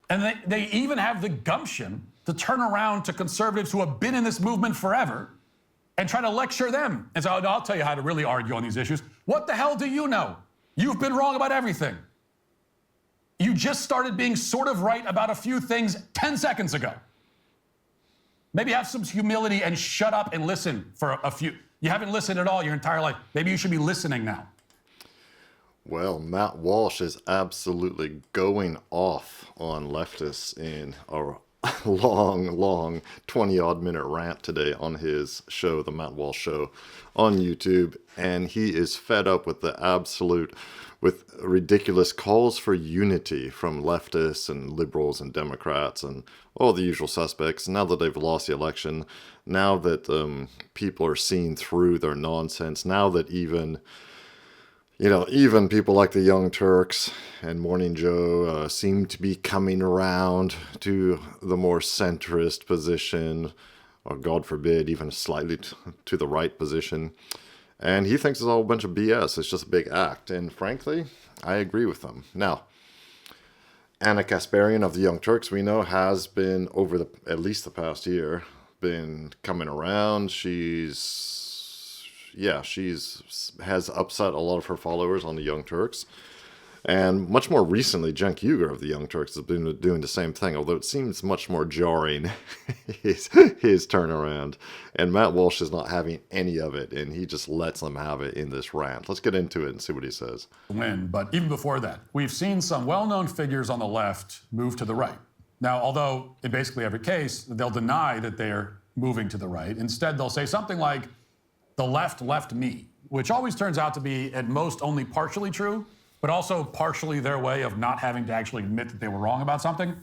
And they even have the gumption to turn around to conservatives who have been in this movement forever and try to lecture them. And so I'll tell you how to really argue on these issues. What the hell do you know? You've been wrong about everything. You just started being sort of right about a few things 10 seconds ago. Maybe have some humility and shut up and listen for a few. You haven't listened at all your entire life. Maybe you should be listening now. Well, Matt Walsh is absolutely going off on leftists in a long 20-odd minute rant today on his show, The Matt Walsh Show, on YouTube. And he is fed up with with ridiculous calls for unity from leftists and liberals and Democrats and all the usual suspects. Now that they've lost the election, now that people are seeing through their nonsense, now that even people like the Young Turks and Morning Joe seem to be coming around to the more centrist position, or God forbid, even slightly to the right position. And he thinks it's all a bunch of BS. It's just a big act. And frankly, I agree with him. Now, Anna Kasparian of the Young Turks, we know, has been, over at least the past year, been coming around. Has upset a lot of her followers on the Young Turks. And much more recently, Cenk Uygur of the Young Turks has been doing the same thing, although it seems much more jarring, his turnaround. And Matt Walsh is not having any of it, and he just lets them have it in this rant. Let's get into it and see what he says. But even before that, we've seen some well-known figures on the left move to the right. Now, although in basically every case, they'll deny that they're moving to the right. Instead, they'll say something like, the left left me, which always turns out to be at most only partially true, but also partially their way of not having to actually admit that they were wrong about something.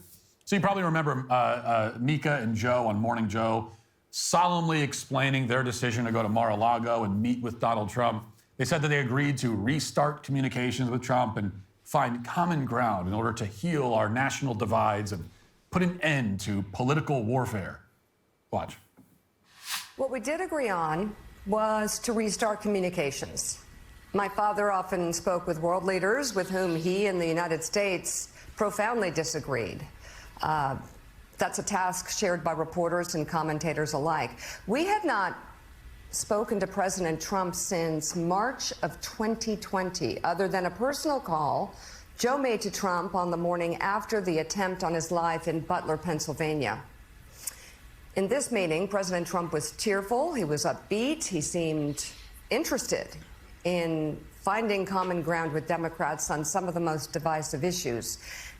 So you probably remember Mika and Joe on Morning Joe solemnly explaining their decision to go to Mar-a-Lago and meet with Donald Trump. They said that they agreed to restart communications with Trump and find common ground in order to heal our national divides and put an end to political warfare. Watch. What we did agree on was to restart communications. My father often spoke with world leaders with whom he and the United States profoundly disagreed. That's a task shared by reporters and commentators alike. We had not spoken to President Trump since March of 2020, other than a personal call Joe made to Trump on the morning after the attempt on his life in Butler, Pennsylvania. In this meeting, President Trump was tearful, he was upbeat, he seemed interested in finding common ground with Democrats on some of the most divisive issues.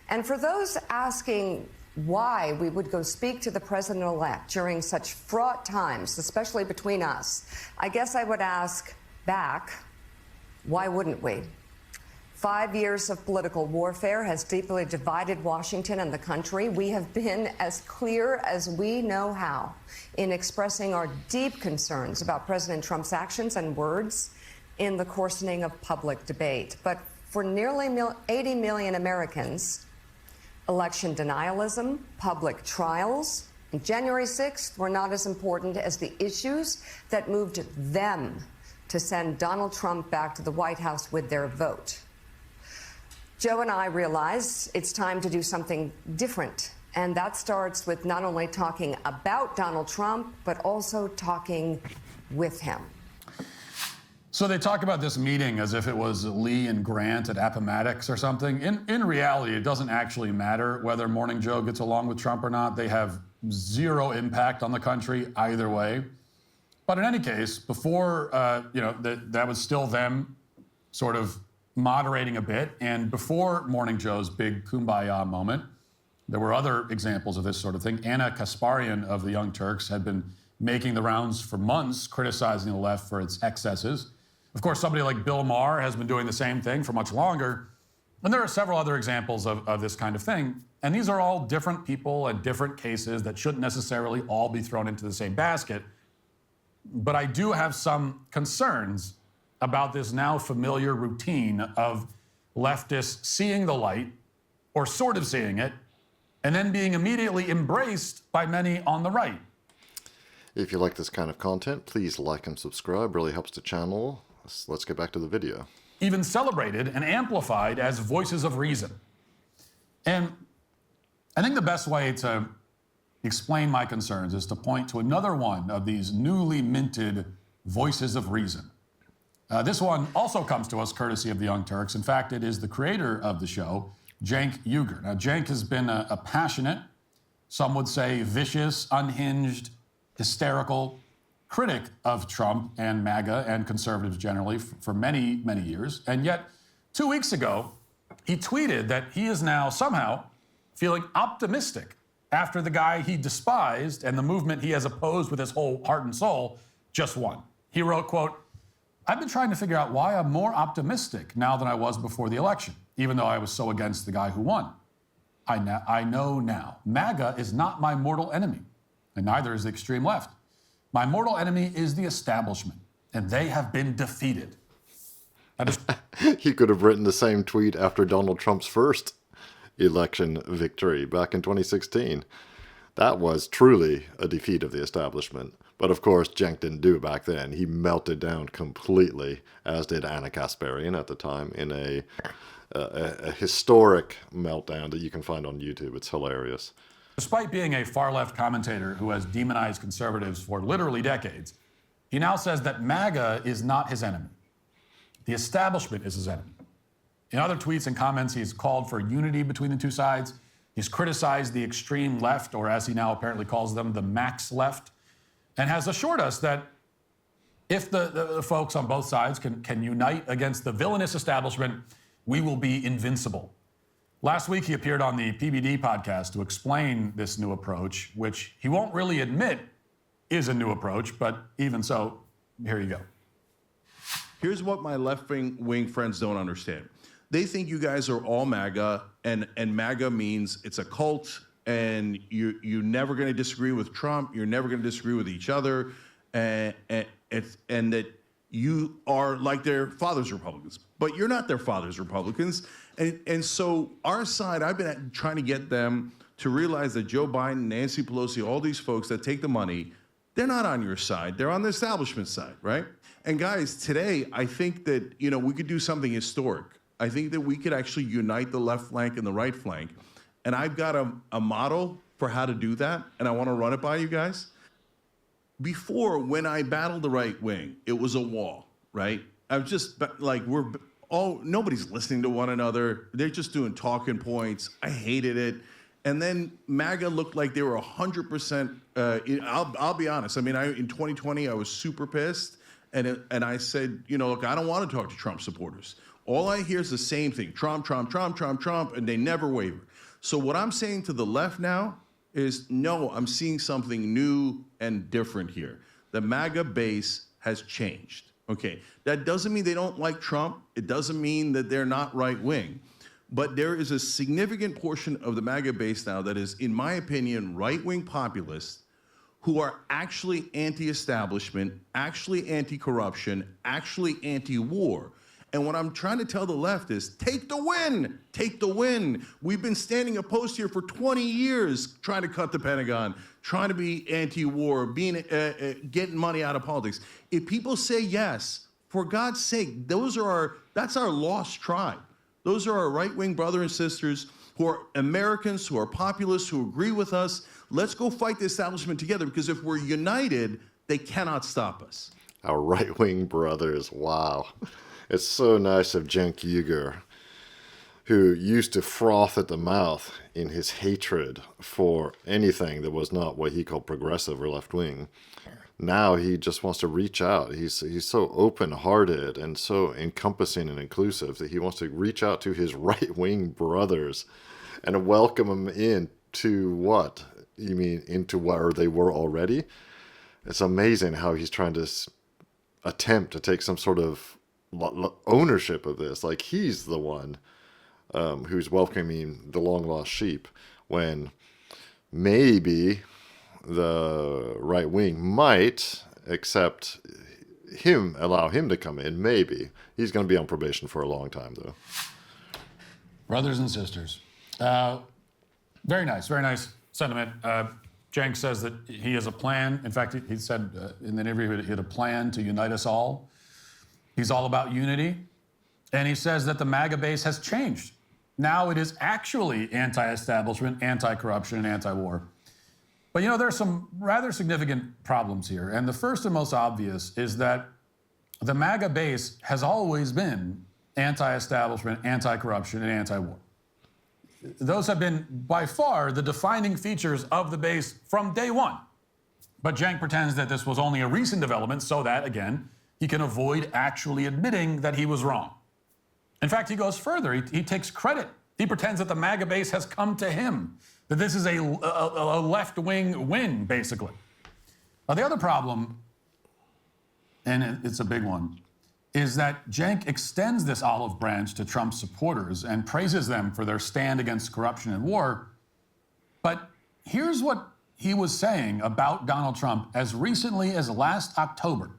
And for those asking why we would go speak to the president-elect during such fraught times, especially between us, I guess I would ask back, why wouldn't we? 5 years of political warfare has deeply divided Washington and the country. We have been as clear as we know how in expressing our deep concerns about President Trump's actions and words in the coarsening of public debate. But for nearly 80 million Americans, election denialism, public trials, and January 6th were not as important as the issues that moved them to send Donald Trump back to the White House with their vote. Joe and I realized it's time to do something different. And that starts with not only talking about Donald Trump, but also talking with him. So they talk about this meeting as if it was Lee and Grant at Appomattox or something. In reality, it doesn't actually matter whether Morning Joe gets along with Trump or not. They have zero impact on the country either way. But in any case, before, that was still them sort of moderating a bit. And before Morning Joe's big kumbaya moment, there were other examples of this sort of thing. Anna Kasparian of the Young Turks had been making the rounds for months, criticizing the left for its excesses. Of course, somebody like Bill Maher has been doing the same thing for much longer. And there are several other examples of this kind of thing. And these are all different people and different cases that shouldn't necessarily all be thrown into the same basket. But I do have some concerns about this now familiar routine of leftists seeing the light, or sort of seeing it, and then being immediately embraced by many on the right. If you like this kind of content, please like and subscribe. Really helps the channel. Let's get back to the video. Even celebrated and amplified as voices of reason. And I think the best way to explain my concerns is to point to another one of these newly minted voices of reason. This one also comes to us courtesy of the Young Turks. In fact, it is the creator of the show, Cenk Uygur. Now, Cenk has been a passionate, some would say vicious, unhinged, hysterical critic of Trump and MAGA and conservatives generally for many, many years. And yet, 2 weeks ago, he tweeted that he is now somehow feeling optimistic after the guy he despised and the movement he has opposed with his whole heart and soul just won. He wrote, quote, "I've been trying to figure out why I'm more optimistic now than I was before the election, even though I was so against the guy who won. I know now. MAGA is not my mortal enemy, and neither is the extreme left. My mortal enemy is the establishment, and they have been defeated." That is He could have written the same tweet after Donald Trump's first election victory back in 2016. That was truly a defeat of the establishment. But of course, Cenk didn't do it back then. He melted down completely, as did Anna Kasparian at the time, in a historic meltdown that you can find on YouTube. It's hilarious. Despite being a far-left commentator who has demonized conservatives for literally decades, he now says that MAGA is not his enemy. The establishment is his enemy. In other tweets and comments, he's called for unity between the two sides. He's criticized the extreme left, or as he now apparently calls them, the max left, and has assured us that if the folks on both sides can unite against the villainous establishment, we will be invincible. Last week, he appeared on the PBD podcast to explain this new approach, which he won't really admit is a new approach, but even so, here you go. Here's what my left-wing friends don't understand. They think you guys are all MAGA, and MAGA means it's a cult, and you're never going to disagree with Trump, you're never going to disagree with each other, and that you are like their father's Republicans. But you're not their father's Republicans. And so our side, I've been trying to get them to realize that Joe Biden, Nancy Pelosi, all these folks that take the money, they're not on your side. They're on the establishment side, right? And guys, today, I think that, we could do something historic. I think that we could actually unite the left flank and the right flank. And I've got a model for how to do that, and I want to run it by you guys. Before, when I battled the right wing, it was a wall, right? I was just like, nobody's listening to one another. They're just doing talking points. I hated it. And then MAGA looked like they were 100%. I'll be honest. I mean, in 2020, I was super pissed. And I said, look, I don't want to talk to Trump supporters. All I hear is the same thing, Trump, Trump, Trump, Trump, Trump, and they never waver. So what I'm saying to the left now is, no, I'm seeing something new and different here. The MAGA base has changed. Okay, that doesn't mean they don't like Trump. It doesn't mean that they're not right-wing. But there is a significant portion of the MAGA base now that is, in my opinion, right-wing populists who are actually anti-establishment, actually anti-corruption, actually anti-war. And what I'm trying to tell the left is, take the win, take the win. We've been standing opposed here for 20 years, trying to cut the Pentagon, trying to be anti-war, getting money out of politics. If people say yes, for God's sake, that's our lost tribe. Those are our right-wing brothers and sisters who are Americans, who are populists, who agree with us. Let's go fight the establishment together, because if we're united, they cannot stop us. Our right-wing brothers, wow. It's so nice of Cenk Uygur, who used to froth at the mouth in his hatred for anything that was not what he called progressive or left-wing. Now he just wants to reach out. He's so open-hearted and so encompassing and inclusive that he wants to reach out to his right-wing brothers and welcome them in to what? You mean into where they were already? It's amazing how he's trying to attempt to take some sort of ownership of this. Like he's the one who's welcoming the long-lost sheep, when maybe the right wing might accept him, allow him to come in. Maybe. He's going to be on probation for a long time, though. Brothers and sisters. Very nice sentiment. Cenk says that he has a plan. In fact, he said in the interview he had a plan to unite us all. He's all about unity. And he says that the MAGA base has changed. now it is actually anti-establishment, anti-corruption, and anti-war. But you know, there are some rather significant problems here. And the first and most obvious is that the MAGA base has always been anti-establishment, anti-corruption, and anti-war. Those have been by far the defining features of the base from day one. But Cenk pretends that this was only a recent development so that, again, he can avoid actually admitting that he was wrong. In fact, he goes further. He takes credit. He pretends that the MAGA base has come to him, that this is a left-wing win, basically. Now, the other problem, and it's a big one, is that Cenk extends this olive branch to Trump supporters and praises them for their stand against corruption and war. But here's what he was saying about Donald Trump as recently as last October.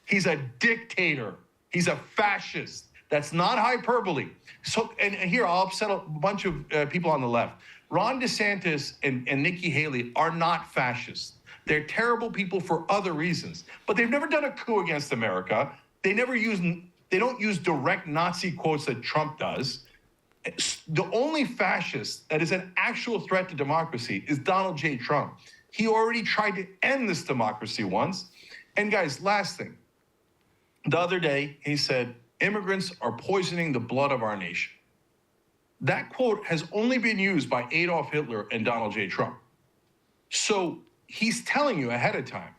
He's a dictator. He's a fascist. That's not hyperbole. So, and here, I'll upset a bunch of people on the left. Ron DeSantis and Nikki Haley are not fascists. They're terrible people for other reasons. But they've never done a coup against America. They don't use direct Nazi quotes that Trump does. The only fascist that is an actual threat to democracy is Donald J. Trump. He already tried to end this democracy once. And guys, last thing. The other day, he said, immigrants are poisoning the blood of our nation. That quote has only been used by Adolf Hitler and Donald J. Trump. So he's telling you ahead of time,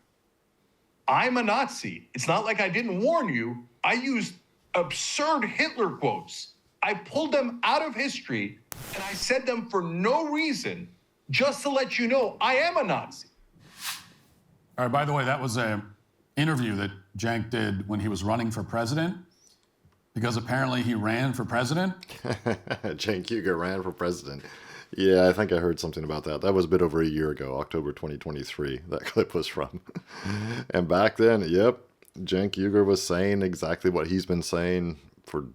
I'm a Nazi. It's not like I didn't warn you. I used absurd Hitler quotes. I pulled them out of history and I said them for no reason, just to let you know I am a Nazi. All right, by the way, that was an interview that Cenk did when he was running for president, because apparently he ran for president. Cenk Uygur ran for president. Yeah, I think I heard something about that. That was a bit over a year ago, October 2023, that clip was from. And back then, yep, Cenk Uygur was saying exactly what he's been saying for,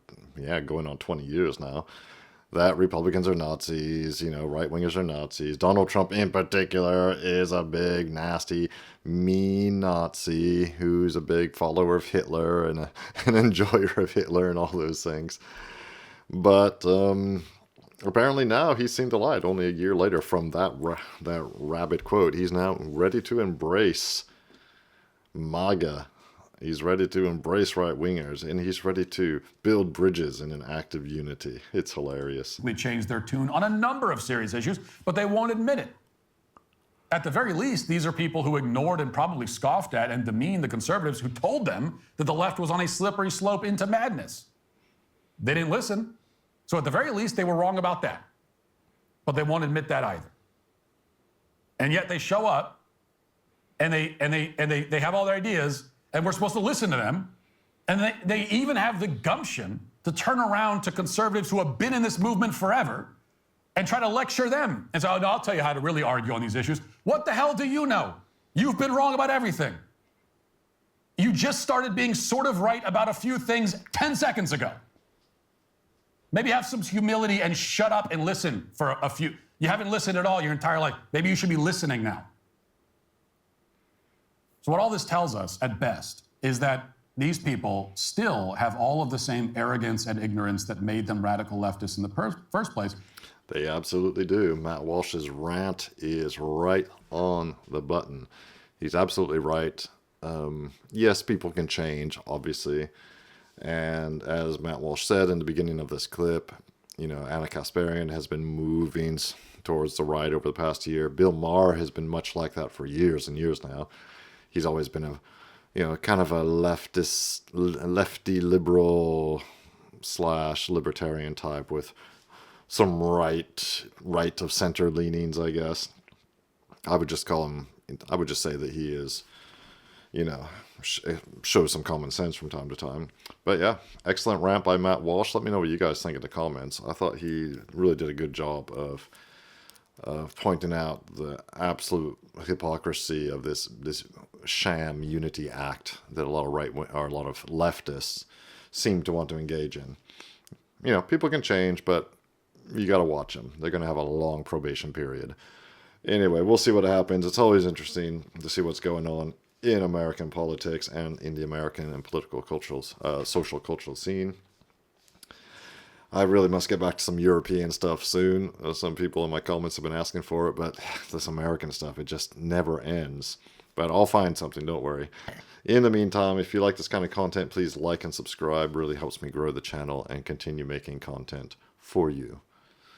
going on 20 years now. That Republicans are Nazis, right-wingers are Nazis. Donald Trump in particular is a big, nasty, mean Nazi who's a big follower of Hitler and an enjoyer of Hitler and all those things. But apparently now he's seen the light only a year later from that rabid quote. He's now ready to embrace MAGA. He's ready to embrace right-wingers, and he's ready to build bridges in an act of unity. It's hilarious. They changed their tune on a number of serious issues, but they won't admit it. At the very least, these are people who ignored and probably scoffed at and demeaned the conservatives who told them that the left was on a slippery slope into madness. They didn't listen. So at the very least, they were wrong about that. But they won't admit that either. And yet they show up and they have all their ideas, and we're supposed to listen to them. And they even have the gumption to turn around to conservatives who have been in this movement forever and try to lecture them and say, oh, no, I'll tell you how to really argue on these issues. What the hell do you know? You've been wrong about everything. You just started being sort of right about a few things 10 seconds ago. Maybe have some humility and shut up and listen for a few. You haven't listened at all your entire life. Maybe you should be listening now. So what all this tells us, at best, is that these people still have all of the same arrogance and ignorance that made them radical leftists in the first place. They absolutely do. Matt Walsh's rant is right on the button. He's absolutely right. Yes, people can change, obviously. And as Matt Walsh said in the beginning of this clip, Anna Kasparian has been moving towards the right over the past year. Bill Maher has been much like that for years and years now. He's always been kind of a lefty liberal / libertarian type with some right of center leanings, I guess. I would just say that he is, shows some common sense from time to time. But yeah, excellent rant by Matt Walsh. Let me know what you guys think in the comments. I thought he really did a good job of pointing out the absolute hypocrisy of this sham unity act that a lot of leftists seem to want to engage in. People can change, but you got to watch them. They're going to have a long probation period. Anyway, we'll see what happens. It's always interesting to see what's going on in American politics and in the American and social cultural scene. I really must get back to some European stuff soon. Some people in my comments have been asking for it, but this American stuff, it just never ends. But I'll find something, don't worry. In the meantime, if you like this kind of content, please like and subscribe. Really helps me grow the channel and continue making content for you.